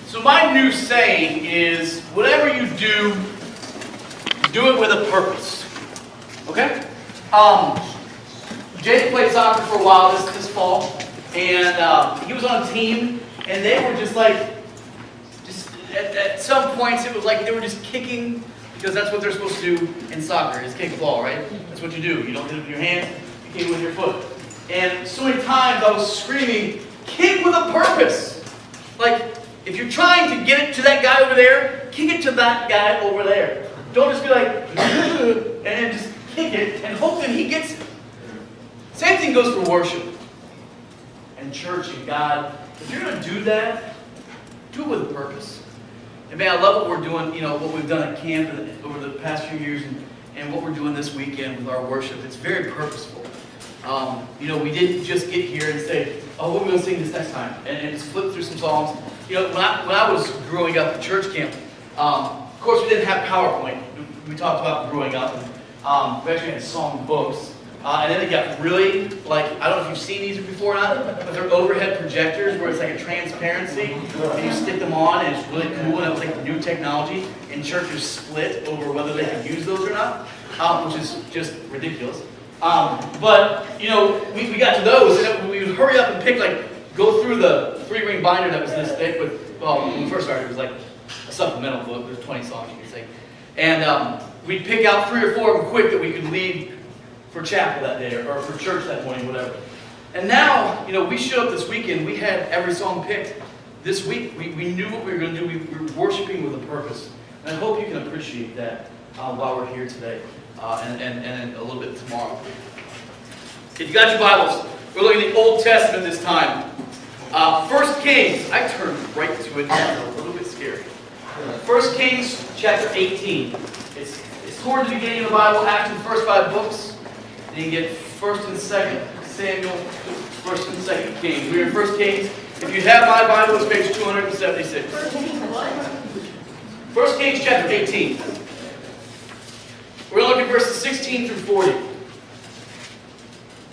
So my new saying is, whatever you do, do it with a purpose. Okay? Jake played soccer for a while this fall, and he was on a team, and they were just at some points it was like they were just kicking, because that's what they're supposed to do in soccer, is kick the ball, right? That's what you do. You don't hit it with your hand, you kick it with your foot. And so many times I was screaming, kick with a purpose. Like, if you're trying to get it to that guy over there, kick it to that guy over there. Don't just be like, and just kick it and hope that he gets it. Same thing goes for worship and church and God. If you're going to do that, do it with a purpose. And man, I love what we're doing, what we've done at camp over the past few years and what we're doing this weekend with our worship. It's very purposeful. We didn't just get here and say, oh, what are we going to sing this next time? And just flip through some songs. When I was growing up at church camp, of course we didn't have PowerPoint. We talked about growing up. And, we actually had song books. And then it got really, I don't know if you've seen these before or not, but they're overhead projectors where it's like a transparency, and you stick them on, and it's really cool, and it was like new technology, and churches split over whether they could use those or not, which is just ridiculous. But we got to those, and we would hurry up and go through the 3-ring binder that was this thick when we first started, it was like a supplemental book, there's 20 songs you could sing. And we'd pick out 3 or 4 of them quick that we could lead for chapel that day, or for church that morning, whatever. And now, we showed up this weekend, we had every song picked this week. We knew what we were going to do, we were worshiping with a purpose. And I hope you can appreciate that while we're here today, and a little bit tomorrow. If you got your Bibles, we're looking at the Old Testament this time. 1 Kings, I turned right to it, a little bit scary. 1 Kings chapter 18. It's toward the beginning of the Bible, after the first 5 books. Then you get 1st and 2nd Samuel, 1st and 2nd Kings. We're in 1 Kings. If you have my Bible, it's page 276. 1 Kings chapter 18. We're going to look at verses 16 through 40.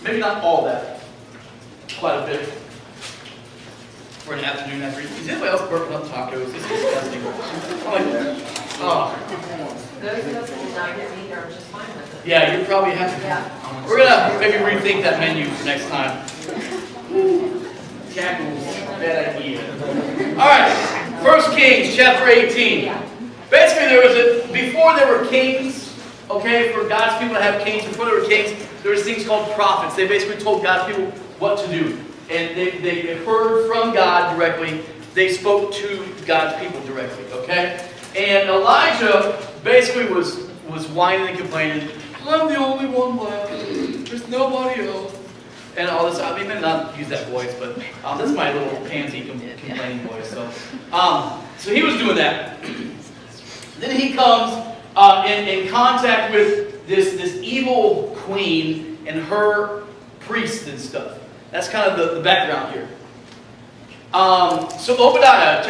Maybe not all that. Quite a bit. For an afternoon after eating. Is anybody else burping up tacos? This is disgusting. Those of us that did not get meat are just fine with it. Yeah, you're probably happy. Yeah. We're going to maybe rethink that menu for next time. Tacos, bad idea. Alright, 1 Kings chapter 18. Basically, before there were kings, okay, for God's people to have kings, before there were kings, there was things called prophets. They basically told God's people what to do. And they heard from God directly. They spoke to God's people directly, okay? And Elijah basically was whining and complaining, I'm the only one left. There's nobody else. And all this. I mean, maybe not use that voice, but that's my little pansy complaining voice. So he was doing that. Then he comes in contact with this evil queen and her priests and stuff. That's kind of the background here. So Obadiah,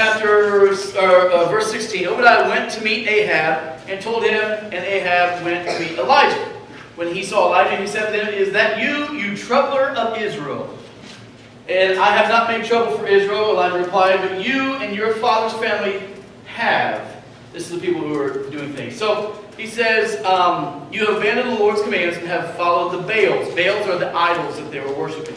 verse 16. Obadiah went to meet Ahab and told him, and Ahab went to meet Elijah. When he saw Elijah, he said to him, is that you troubler of Israel? And I have not made trouble for Israel, Elijah replied, but you and your father's family have. This is the people who are doing things. So he says, you have abandoned the Lord's commands and have followed the Baals. Baals are the idols that they were worshiping.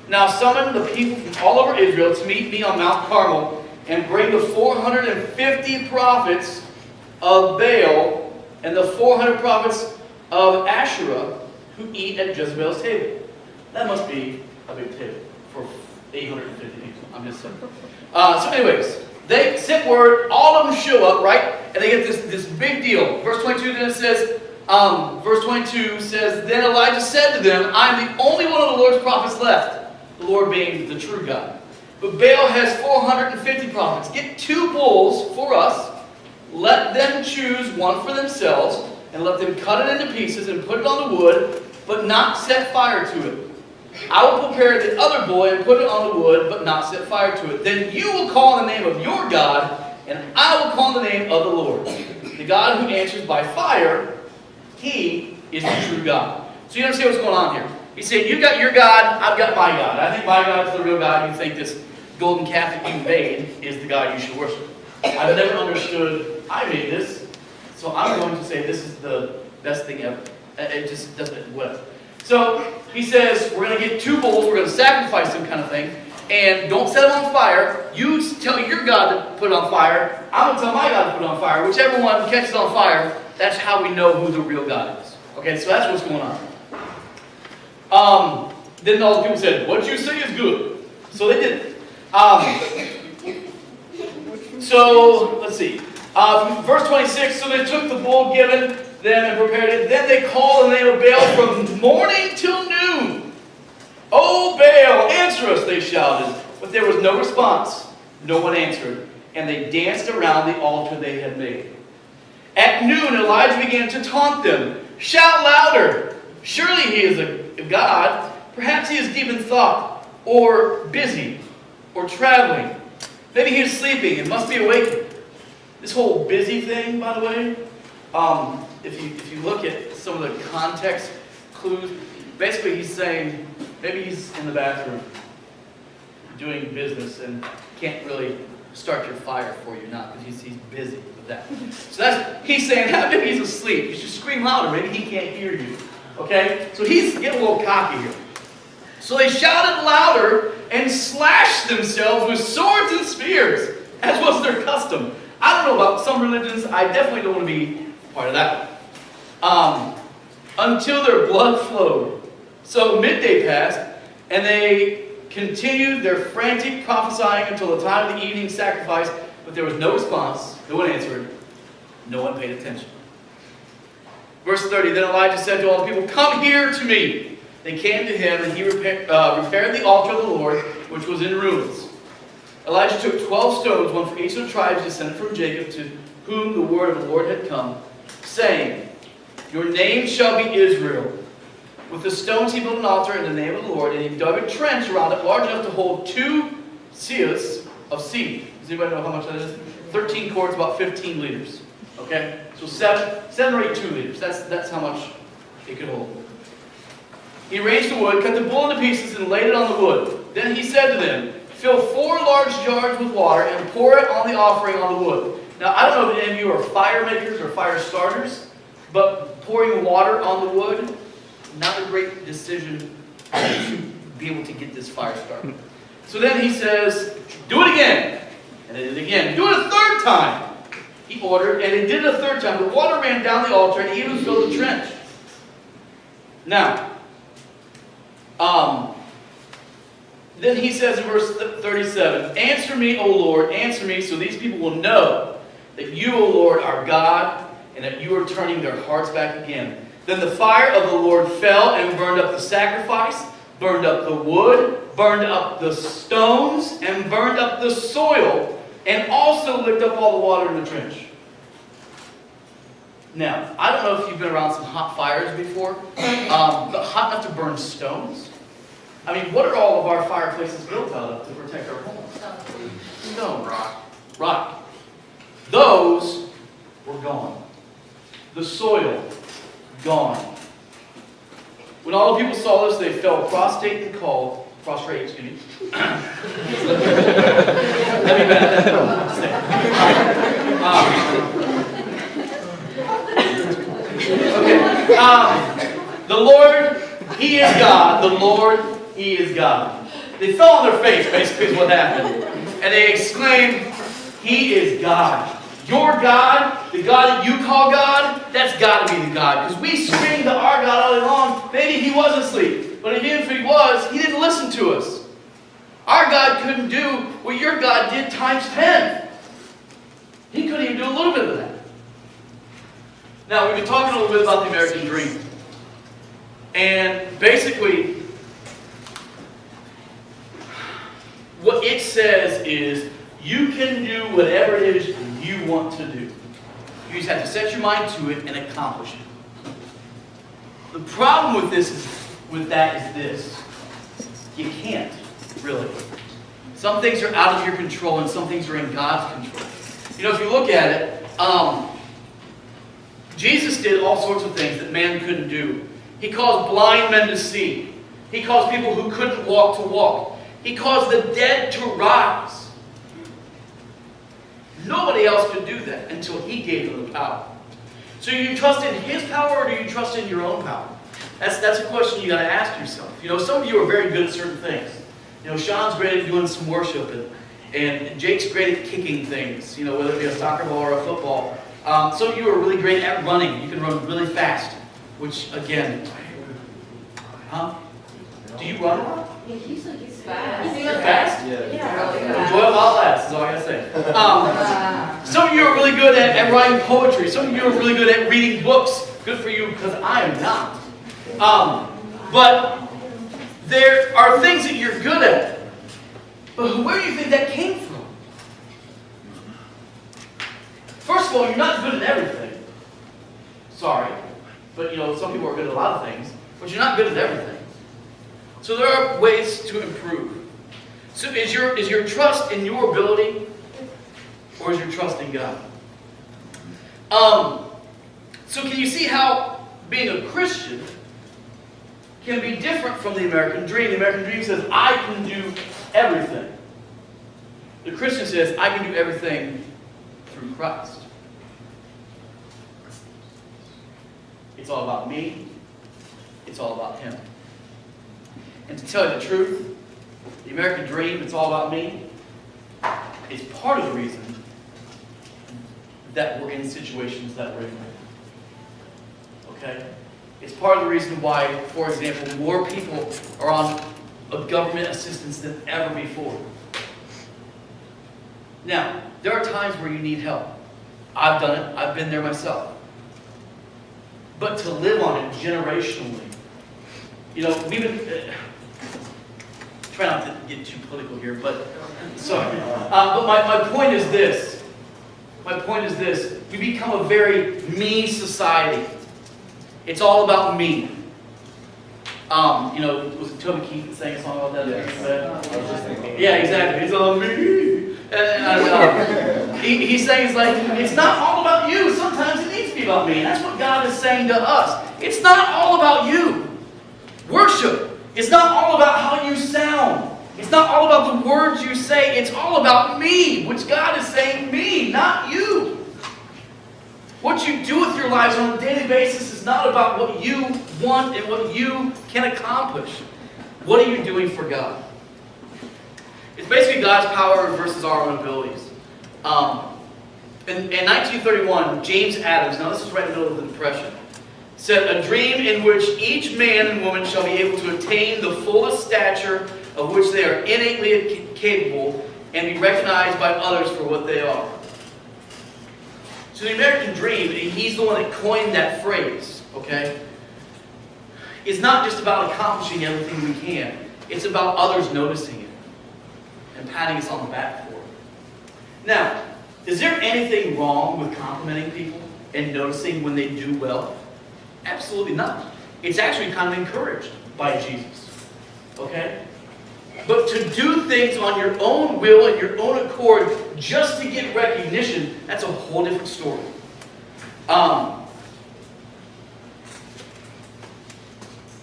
Now summon the people from all over Israel to meet me on Mount Carmel and bring the 450 prophets of Baal and the 400 prophets of Asherah who eat at Jezebel's table. That must be a big table for 850 people. I'm just saying. So anyways, they sent word, all of them show up, right? And they get this big deal. Verse 22 then says, then Elijah said to them, I am the only one of the Lord's prophets left. The Lord being the true God. But Baal has 450 prophets. Get 2 bulls for us. Let them choose one for themselves, and let them cut it into pieces and put it on the wood, but not set fire to it. I will prepare the other bull and put it on the wood, but not set fire to it. Then you will call on the name of your God, and I will call on the name of the Lord. The God who answers by fire, He is the true God. So you understand what's going on here. He said, you got your God, I've got my God. I think my God is the real God. You think this golden calf that you made is the God you should worship. I've never understood, I made this, so I'm going to say this is the best thing ever. It just doesn't, whatever. So he says, we're going to get 2 bulls, we're going to sacrifice them kind of thing, and don't set them on fire. You tell your God to put it on fire. I'm going to tell my God to put it on fire. Whichever one catches on fire, that's how we know who the real God is. Okay, so that's what's going on. Then all the people said, what you say is good. So they did it. So, let's see. Verse 26, so they took the bull given them and prepared it. Then they called the name of Baal from morning till noon. "O Baal, answer us," they shouted. But there was no response. No one answered. And they danced around the altar they had made. At noon, Elijah began to taunt them. "Shout louder. Surely he is a god. Perhaps he is deep in thought, or busy, or traveling. Maybe he is sleeping and must be awakened." This whole busy thing, by the way, if you look at some of the context clues, basically he's saying maybe he's in the bathroom doing business and can't really start your fire for you now because he's busy with that. So he's saying maybe he's asleep. You should scream louder. Maybe he can't hear you. Okay? So he's getting a little cocky here. So they shouted louder and slashed themselves with swords and spears, as was their custom. I don't know about some religions. I definitely don't want to be part of that one. Until their blood flowed. So midday passed, and they continued their frantic prophesying until the time of the evening sacrifice, but there was no response. No one answered. No one paid attention. Verse 30, then Elijah said to all the people, "Come here to me." They came to him, and he repaired the altar of the Lord, which was in ruins. Elijah took 12 stones, one for each of the tribes descended from Jacob, to whom the word of the Lord had come, saying, "Your name shall be Israel." With the stones he built an altar in the name of the Lord, and he dug a trench around it large enough to hold 2 seahs of seed. Does anybody know how much that is? 13 quarts, about 15 liters. Okay? So 7 or 8 2 liters. That's how much it could hold. He arranged the wood, cut the bull into pieces, and laid it on the wood. Then he said to them, "Fill 4 large jars with water and pour it on the offering on the wood." Now, I don't know if any of you are fire makers or fire starters, but pouring water on the wood, not a great decision to be able to get this fire started. So then he says, "Do it again." And they did it again. "Do it a 3rd time," he ordered, and they did it a 3rd time. The water ran down the altar and even filled the trench. Now, then he says in verse 37, "Answer me, O Lord, answer me, so these people will know that you, O Lord, are God, and that you are turning their hearts back again." Then the fire of the Lord fell and burned up the sacrifice, burned up the wood, burned up the stones, and burned up the soil, and also licked up all the water in the trench. Now, I don't know if you've been around some hot fires before, but hot enough to burn stones. I mean, what are all of our fireplaces built out of to protect our homes? Stone. Rock. Those were gone. The soil, gone. When all the people saw this, they fell prostrate, excuse me. Let me back that up. The Lord, He is God. The Lord, He is God. They fell on their face, basically, is what happened. And they exclaimed, "He is God." Your God, the God that you call God, that's got to be the God. Because we screamed to our God all day long. Maybe He was asleep. But even if He was, He didn't listen to us. Our God couldn't do what your God did times 10. He couldn't even do a little bit of that. Now, we've been talking a little bit about the American dream. And basically, what it says is, you can do whatever it is you want to do. You just have to set your mind to it and accomplish it. The problem with that is this. You can't, really. Some things are out of your control and some things are in God's control. You know, if you look at it, Jesus did all sorts of things that man couldn't do. He caused blind men to see. He caused people who couldn't walk to walk. He caused the dead to rise. else could do that until He gave them the power. So do you trust in His power or do you trust in your own power? That's a question you got to ask yourself. You know, some of you are very good at certain things. You know, Sean's great at doing some worship, and Jake's great at kicking things, you know, whether it be a soccer ball or a football. Some of you are really great at running. You can run really fast, which, again, do you run a lot? Yeah, he's fast. You're fast? Yeah. Enjoy it while it lasts, is all I gotta say. Some of you are really good at writing poetry. Some of you are really good at reading books. Good for you, because I am not. But there are things that you're good at. But where do you think that came from? First of all, you're not good at everything. Sorry. But you know, some people are good at a lot of things. But you're not good at everything. So there are ways to improve. So is your trust in your ability, or is your trust in God? So can you see how being a Christian can be different from the American dream? The American dream says, I can do everything. The Christian says, I can do everything through Christ. It's all about me. It's all about Him. And to tell you the truth, the American dream, it's all about me, is part of the reason that we're in situations that we're in. Okay? It's part of the reason why, for example, more people are on a government assistance than ever before. Now, there are times where you need help. I've done it. I've been there myself. But to live on it generationally, you know, we've been... try not to get too political here, but sorry. But my point is this. My point is this. We become a very me society. It's all about me. You know, was it Toby Keith that sang a song about that? Yes. Yeah, exactly. It's all me. He's saying, it's like, it's not all about you. Sometimes it needs to be about me. And that's what God is saying to us. It's not all about you. Worship. It's not all about how you sound. It's not all about the words you say. It's all about me, which God is saying me, not you. What you do with your lives on a daily basis is not about what you want and what you can accomplish. What are you doing for God? It's basically God's power versus our own abilities. In 1931, James Adams, now this is right in the middle of the Depression, said, a dream in which each man and woman shall be able to attain the fullest stature of which they are innately capable and be recognized by others for what they are. So the American dream, he's the one that coined that phrase, okay, is not just about accomplishing everything we can. It's about others noticing it and patting us on the back for it. Now, is there anything wrong with complimenting people and noticing when they do well? Absolutely not. It's actually kind of encouraged by Jesus. Okay? But to do things on your own will and your own accord just to get recognition, that's a whole different story.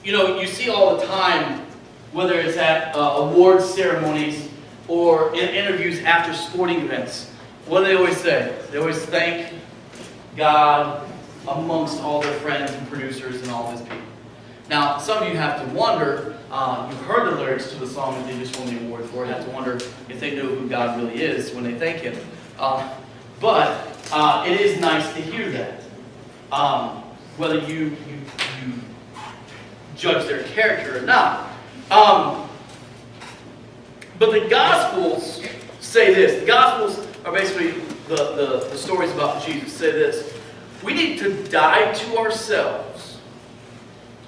You know, you see all the time, whether it's at awards ceremonies or in interviews after sporting events, what do they always say? They always thank God amongst all their friends and producers and all His people. Now, some of you have to wonder, you've heard the lyrics to the song that they just won the award for, have to wonder if they know who God really is when they thank Him. But it is nice to hear that, whether you judge their character or not. But the Gospels say this. The Gospels are basically the stories about Jesus. Say this. We need to die to ourselves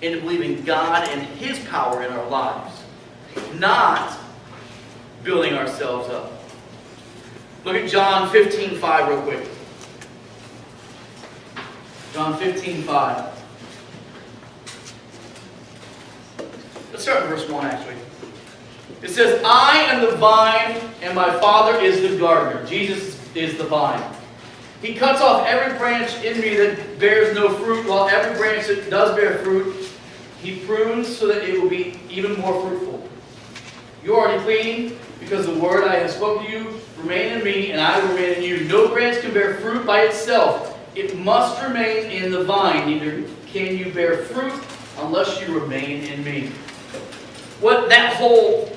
into believing God and His power in our lives, not building ourselves up. Look at John 15:5 real quick. John 15:5. Let's start with verse 1 actually. It says, I am the vine and my Father is the gardener. Jesus is the vine. He cuts off every branch in me that bears no fruit, while every branch that does bear fruit, He prunes so that it will be even more fruitful. You're already clean, because the word I have spoken to you remain in me, and I will remain in you. No branch can bear fruit by itself. It must remain in the vine. Neither can you bear fruit unless you remain in me. What that whole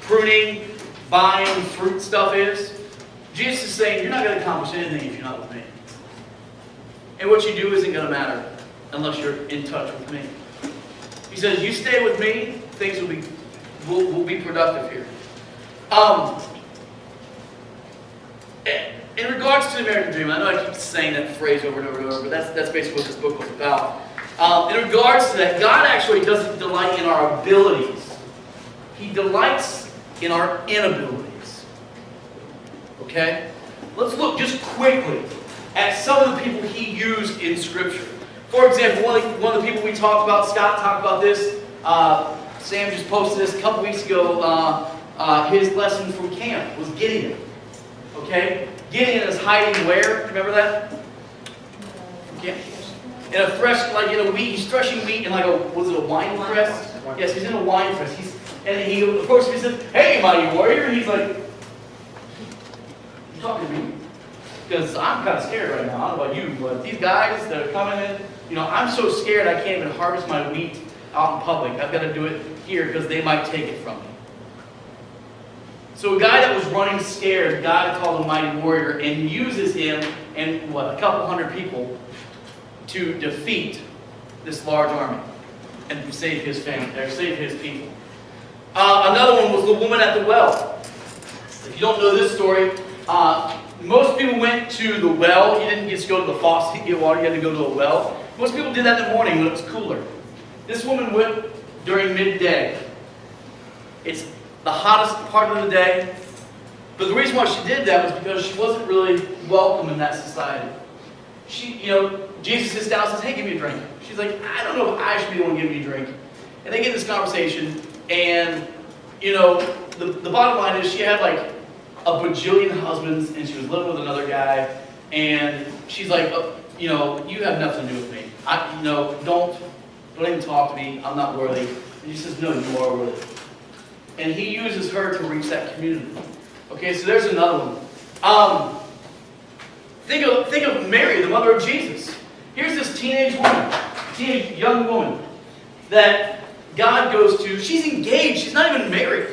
pruning, vine, fruit stuff is, Jesus is saying, you're not going to accomplish anything if you're not with me. And what you do isn't going to matter unless you're in touch with me. He says, you stay with me, things will be productive here. In regards to the American Dream, I know I keep saying that phrase over and over and over, but that's basically what this book was about. In regards to that, God actually doesn't delight in our abilities. He delights in our inabilities. Okay? Let's look just quickly at some of the people he used in Scripture. For example, one of the people we talked about, Scott talked about this. Sam just posted this a couple weeks ago. His lesson from camp was Gideon. Okay? Gideon is hiding where? Remember that? Yeah. In a thresh, like in a wheat, he's threshing wheat in like was it a wine press? Yes, he's in a wine press. And he approaches me and says, "Hey, mighty warrior." And he's like, "You talking to me?" Because I'm kind of scared right now. I don't know about you, but these guys that are coming in, I'm so scared I can't even harvest my wheat out in public. I've got to do it here because they might take it from me. So a guy that was running scared, God called him mighty warrior and uses him and a couple hundred people to defeat this large army and save his family, or save his people. Another one was the woman at the well. If you don't know this story, most people went to the well. You didn't just go to the faucet to get water. You had to go to a well. Most people did that in the morning when it was cooler. This woman went during midday. It's the hottest part of the day. But the reason why she did that was because she wasn't really welcome in that society. Jesus sits down and says, "Hey, give me a drink." She's like, "I don't know if I should be the one giving you a drink." And they get this conversation, and the bottom line is she had like a bajillion husbands, and she was living with another guy, and she's like, you have nothing to do with me. Don't even talk to me. I'm not worthy. And he says, "No, you are worthy." And he uses her to reach that community. Okay, so there's another one. Think of Mary, the mother of Jesus. Here's this teenage young woman that God goes to. She's engaged. She's not even married.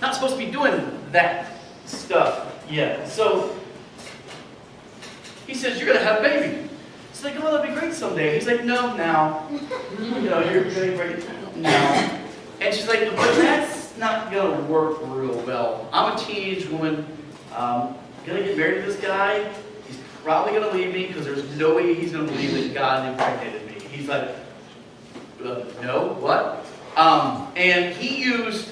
Not supposed to be doing that stuff yet. So he says, "You're going to have a baby." She's like, "Oh, that'd be great someday." He's like, "No, now. You're going to break it now." And she's like, "But that's not going to work real well. I'm a teenage woman. Going to get married to this guy. He's probably going to leave me because there's no way he's going to believe that God impregnated me." He's like, "No, what?" And he used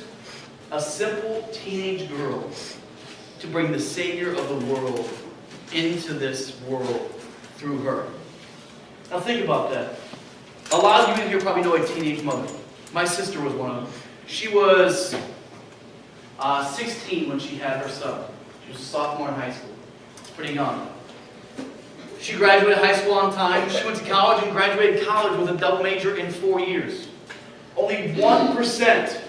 a simple teenage girl to bring the Savior of the world into this world through her. Now think about that. A lot of you in here probably know a teenage mother. My sister was one of them. She was 16 when she had her son. She was a sophomore in high school. It's pretty young. She graduated high school on time. She went to college and graduated college with a double major in 4 years. Only 1%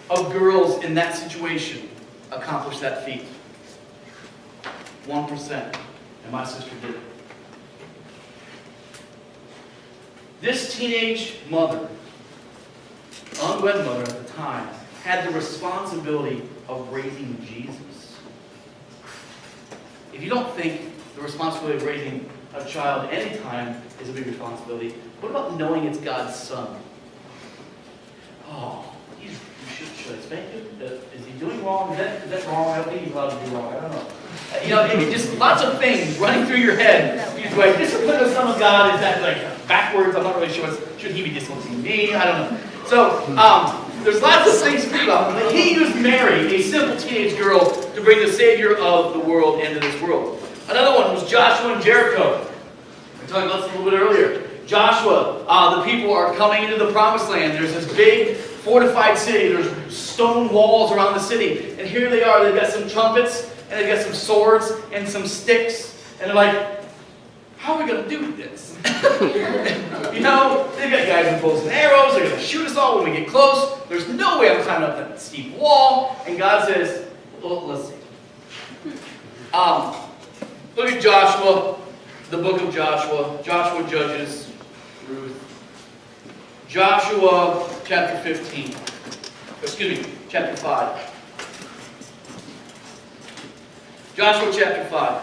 of girls in that situation accomplish that feat. 1%. And my sister did it. This teenage mother, unwed mother at the time, had the responsibility of raising Jesus. If you don't think the responsibility of raising a child at any time is a big responsibility, what about knowing it's God's son? Oh, should I spank him? Is he doing wrong? Is that wrong? I don't think he's allowed to do wrong. I don't know. Just lots of things running through your head. You're like, discipline the Son of God, is that like backwards? I'm not really sure. Should he be disciplining me? I don't know. So, there's lots of things to think about. But he used Mary, a simple teenage girl, to bring the Savior of the world into this world. Another one was Joshua and Jericho. We talked about this a little bit earlier. Joshua, the people are coming into the promised land. There's this big fortified city. There's stone walls around the city. And here they are. They've got some trumpets, and they've got some swords, and some sticks. And they're like, how are we going to do this? They've got guys with bows and arrows. They're going to shoot us all when we get close. There's no way I'm climbing up that steep wall. And God says, Well, let's see. Look at Joshua, the book of Joshua. Joshua, Judges, Ruth. Joshua chapter 15. Excuse me, chapter 5. Joshua chapter 5.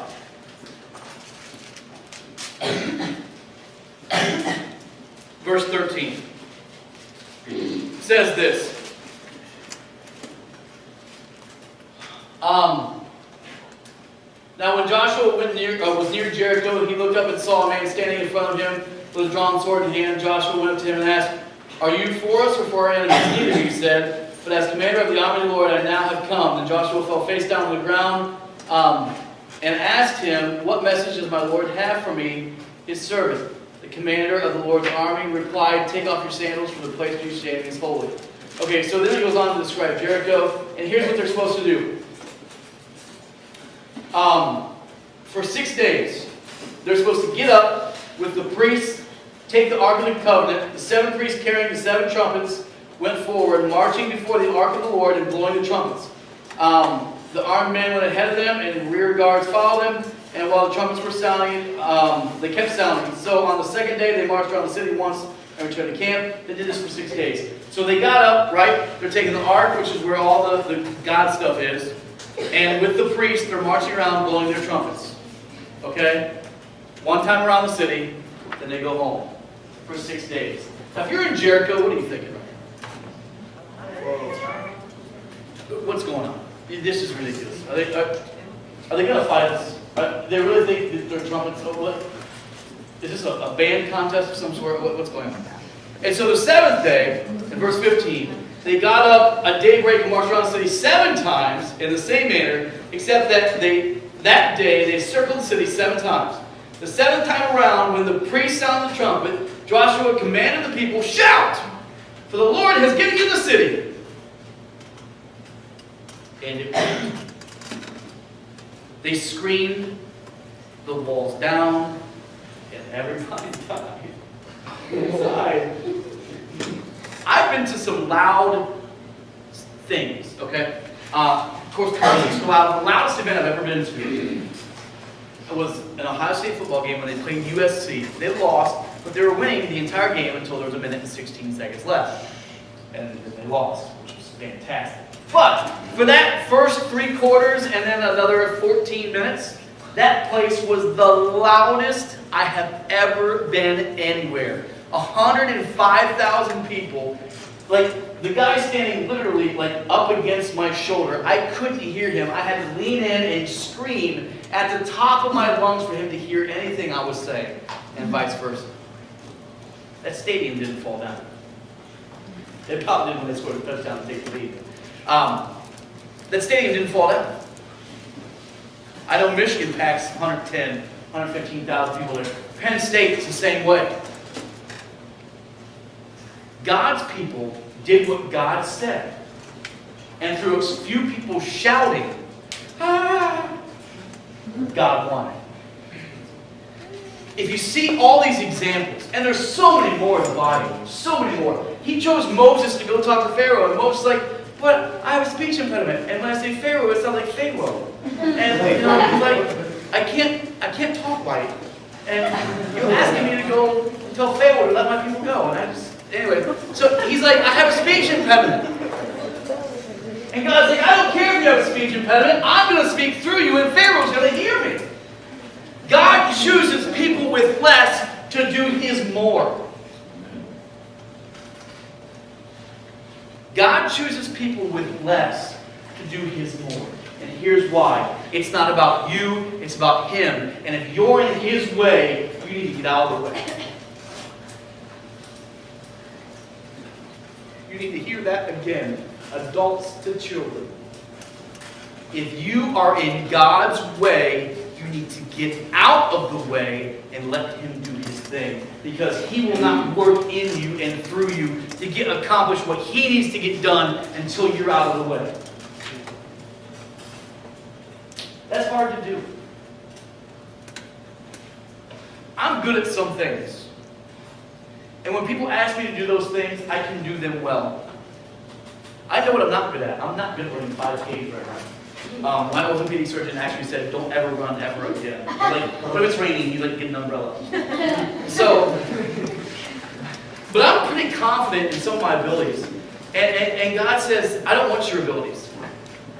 Verse 13. It says this. Now when Joshua was near Jericho, he looked up and saw a man standing in front of him with a drawn sword in hand. Joshua went up to him and asked, "Are you for us or for our enemies?" "Neither," he said, "but as commander of the army of the Lord, I now have come." Then Joshua fell face down on the ground and asked him, "What message does my Lord have for me, his servant?" The commander of the Lord's army replied, "Take off your sandals, for the place where you stand is holy." Okay, so then he goes on to describe Jericho, and here's what they're supposed to do. For 6 days, they're supposed to get up with the priests, take the Ark of the Covenant. The 7 priests carrying the 7 trumpets went forward, marching before the Ark of the Lord and blowing the trumpets. The armed men went ahead of them, and rear guards followed them. And while the trumpets were sounding, they kept sounding. So on the 2nd day, they marched around the city once and returned to camp. They did this for 6 days. So they got up, right? They're taking the Ark, which is where all the God stuff is. And with the priests, they're marching around blowing their trumpets. Okay? One time around the city, then they go home for 6 days. Now, if you're in Jericho, what are you thinking? What's going on? This is ridiculous. Are they going to fight us? They really think that their trumpets? What? Is this a band contest of some sort? What's going on? And so the 7th day, in verse 15, they got up at daybreak and marched around the city 7 times in the same manner, except that that day they circled the city 7 times. The 7th time around, when the priest sounded the trumpet, Joshua commanded the people, "Shout! For the Lord has given you the city." And it went. They screamed, the walls down, and everybody died inside. I've been to some loud things, okay? Of course, the loudest event I've ever been to was an Ohio State football game when they played USC. They lost, but they were winning the entire game until there was 1 minute and 16 seconds left. And they lost, which was fantastic. But for that first 3 quarters and then another 14 minutes, that place was the loudest I have ever been anywhere. 105,000 people. Like, the guy standing literally like up against my shoulder, I couldn't hear him. I had to lean in and scream at the top of my lungs for him to hear anything I was saying, and vice versa. That stadium didn't fall down. It probably did when they scored a touchdown to take the lead. That stadium didn't fall down. I know Michigan packs 110, 115,000 people there. Penn State is the same way. God's people did what God said. And through a few people shouting, God won it. If you see all these examples, and there's so many more in the Bible, so many more. He chose Moses to go talk to Pharaoh, and Moses is like, "But I have a speech impediment, and when I say Pharaoh, it sounds like Pharaoh." And he's like, I can't talk right. And you're asking me to go tell Pharaoh to let my people go. And anyway, so he's like, "I have a speech impediment." And God's like, "I don't care if you have a speech impediment. I'm going to speak through you, and Pharaoh's going to hear me." God chooses people with less to do His more. God chooses people with less to do His more. And here's why. It's not about you, it's about Him. And if you're in His way, you need to get out of the way. You need to hear that again. Adults to children. If you are in God's way, you need to get out of the way and let Him do His thing. Because He will not work in you and through you to accomplish what He needs to get done until you're out of the way. That's hard to do. I'm good at some things. And when people ask me to do those things, I can do them well. I know what I'm not good at. I'm not good at running 5Ks right now. My orthopedic surgeon actually said, don't ever run ever again. Like, what if it's raining? You like get an umbrella. So, but I'm pretty confident in some of my abilities. And God says, I don't want your abilities.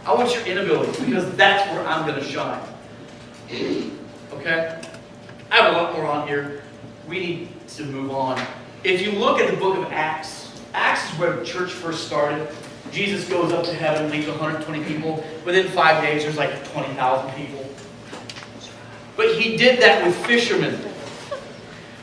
I want your inabilities, because that's where I'm going to shine. Okay? I have a lot more on here. We need to move on. If you look at the book of Acts, Acts is where the church first started. Jesus goes up to heaven, leaves 120 people. Within 5 days, there's like 20,000 people. But he did that with fishermen.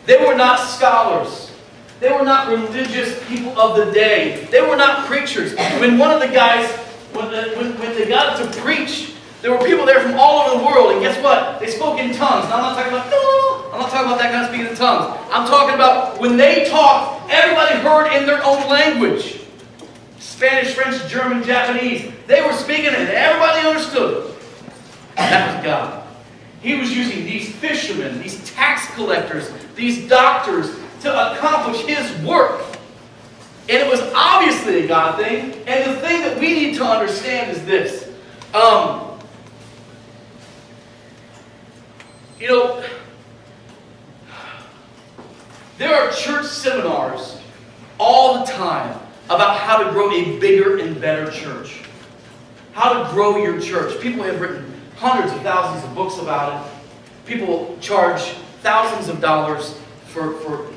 They were not scholars. They were not religious people of the day. They were not preachers. When one of the guys, when they got to preach, there were people there from all over the world, and guess what? They spoke in tongues. And I'm not talking about, no, I'm not talking about that kind of speaking in tongues. I'm talking about when they talked, everybody heard in their own language. Spanish, French, German, Japanese. They were speaking it, and everybody understood. That was God. He was using these fishermen, these tax collectors, these doctors to accomplish His work. And it was obviously a God thing. And the thing that we need to understand is this. You know, there are church seminars all the time about how to grow a bigger and better church. How to grow your church. People have written hundreds of thousands of books about it. People charge thousands of dollars for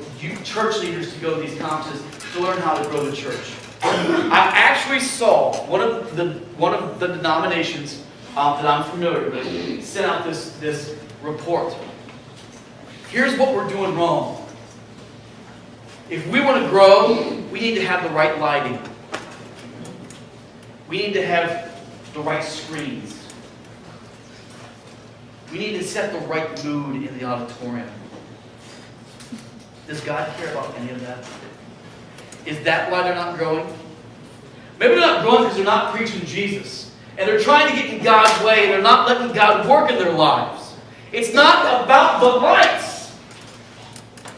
church leaders to go to these conferences to learn how to grow the church. I actually saw one of the denominations that I'm familiar with sent out this report. Here's what we're doing wrong. If we want to grow, we need to have the right lighting. We need to have the right screens. We need to set the right mood in the auditorium. Does God care about any of that? Is that why they're not growing? Maybe they're not growing because they're not preaching Jesus. And they're trying to get in God's way and they're not letting God work in their lives. It's not about the lights.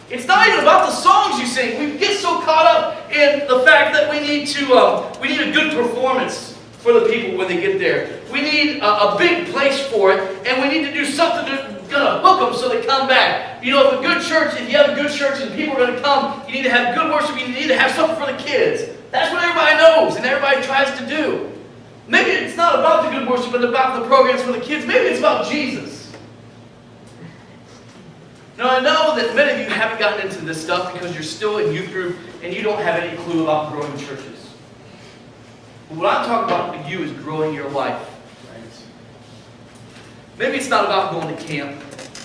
It's not even about the songs you sing. We get so caught up in the fact that we need a good performance for the people when they get there. We need a big place for it, and we need to do something that's going to hook them so they come back. You know, if you have a good church and people are going to come, you need to have good worship, you need to have something for the kids. That's what everybody knows and everybody tries to do. Maybe it's not about the good worship, but about the programs for the kids. Maybe it's about Jesus. Now, I know that many of you haven't gotten into this stuff because you're still in youth group and you don't have any clue about growing churches. But what I'm talking about with you is growing your life. Right? Maybe it's not about going to camp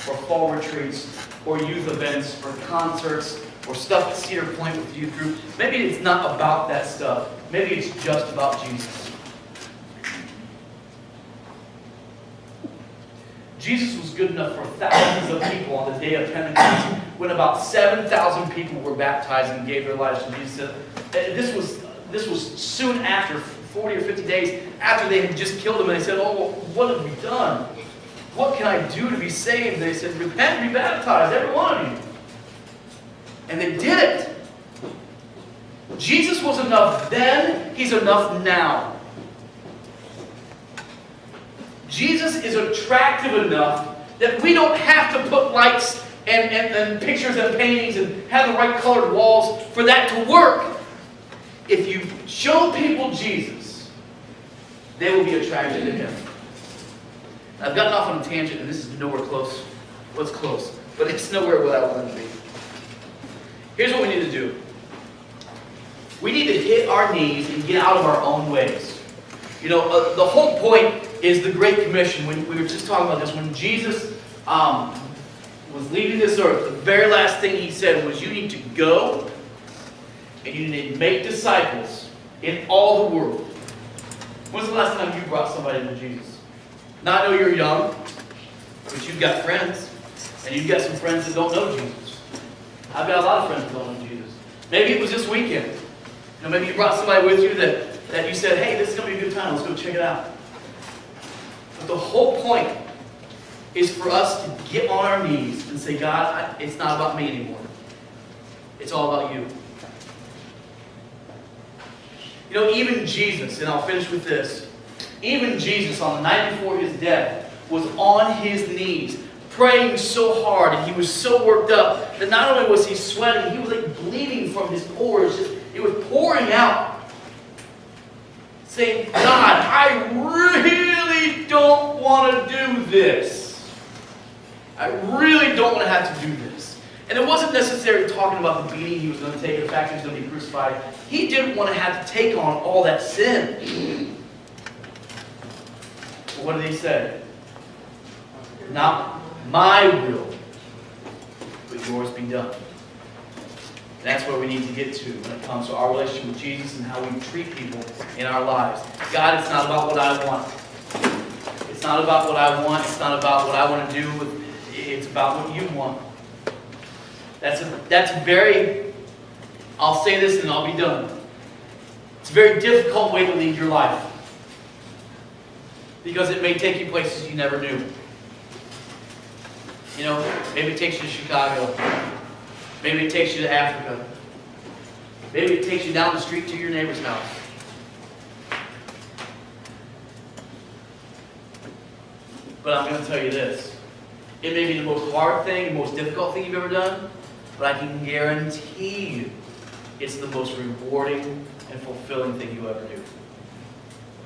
or fall retreats or youth events or concerts or stuff at Cedar Point with the youth group. Maybe it's not about that stuff. Maybe it's just about Jesus. Jesus was good enough for thousands of people on the day of Pentecost when about 7,000 people were baptized and gave their lives to Jesus. This was soon after, 40 or 50 days after they had just killed him, and they said, oh, well, what have we done? What can I do to be saved? And they said, repent and be baptized, every one of you. And they did it. Jesus was enough then, He's enough now. Jesus is attractive enough that we don't have to put lights and pictures and paintings and have the right colored walls for that to work. If you show people Jesus, they will be attracted to Him. I've gotten off on a tangent, and this is nowhere close. Well, it's close, but it's nowhere where I want it to be. Here's what we need to do. We need to hit our knees and get out of our own ways. You know, the whole point is the Great Commission. When we were just talking about this, when Jesus was leaving this earth, the very last thing He said was, you need to go and you need to make disciples in all the world. When's the last time you brought somebody to Jesus? Now, I know you're young, but you've got friends, and you've got some friends that don't know Jesus. I've got a lot of friends that don't know Jesus. Maybe it was this weekend. You know, maybe you brought somebody with you that you said, hey, this is going to be a good time, let's go check it out. But the whole point is for us to get on our knees and say, God, it's not about me anymore. It's all about you. You know, even Jesus, and I'll finish with this, Even Jesus, on the night before his death, was on his knees, praying so hard, and he was so worked up that not only was he sweating, he was like bleeding from his pores. It was pouring out. Saying, God, I really don't want to do this. I really don't want to have to do this. And it wasn't necessarily talking about the beating he was going to take, the fact he was going to be crucified. He didn't want to have to take on all that sin. But what did he say? Not my will, but yours be done. And that's where we need to get to when it comes to our relationship with Jesus and how we treat people in our lives. God, it's not about what I want. It's not about what I want. It's not about what I want to do. It's about what you want. That's very, I'll say this and I'll be done. It's a very difficult way to lead your life. Because it may take you places you never knew. You know, maybe it takes you to Chicago. Maybe it takes you to Africa. Maybe it takes you down the street to your neighbor's house. But I'm going to tell you this. It may be the most hard thing, the most difficult thing you've ever done, but I can guarantee you it's the most rewarding and fulfilling thing you'll ever do.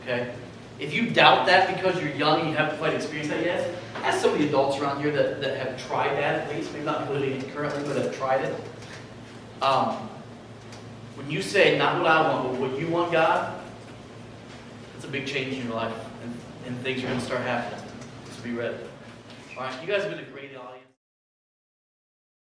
Okay? If you doubt that because you're young and you haven't quite experienced that yet, ask some of the adults around here that have tried that at least, maybe not living it currently, but have tried it. When you say, not what I want, but what you want, God, it's a big change in your life, and things are going to start happening. So be ready. All right, you guys have been a great audience.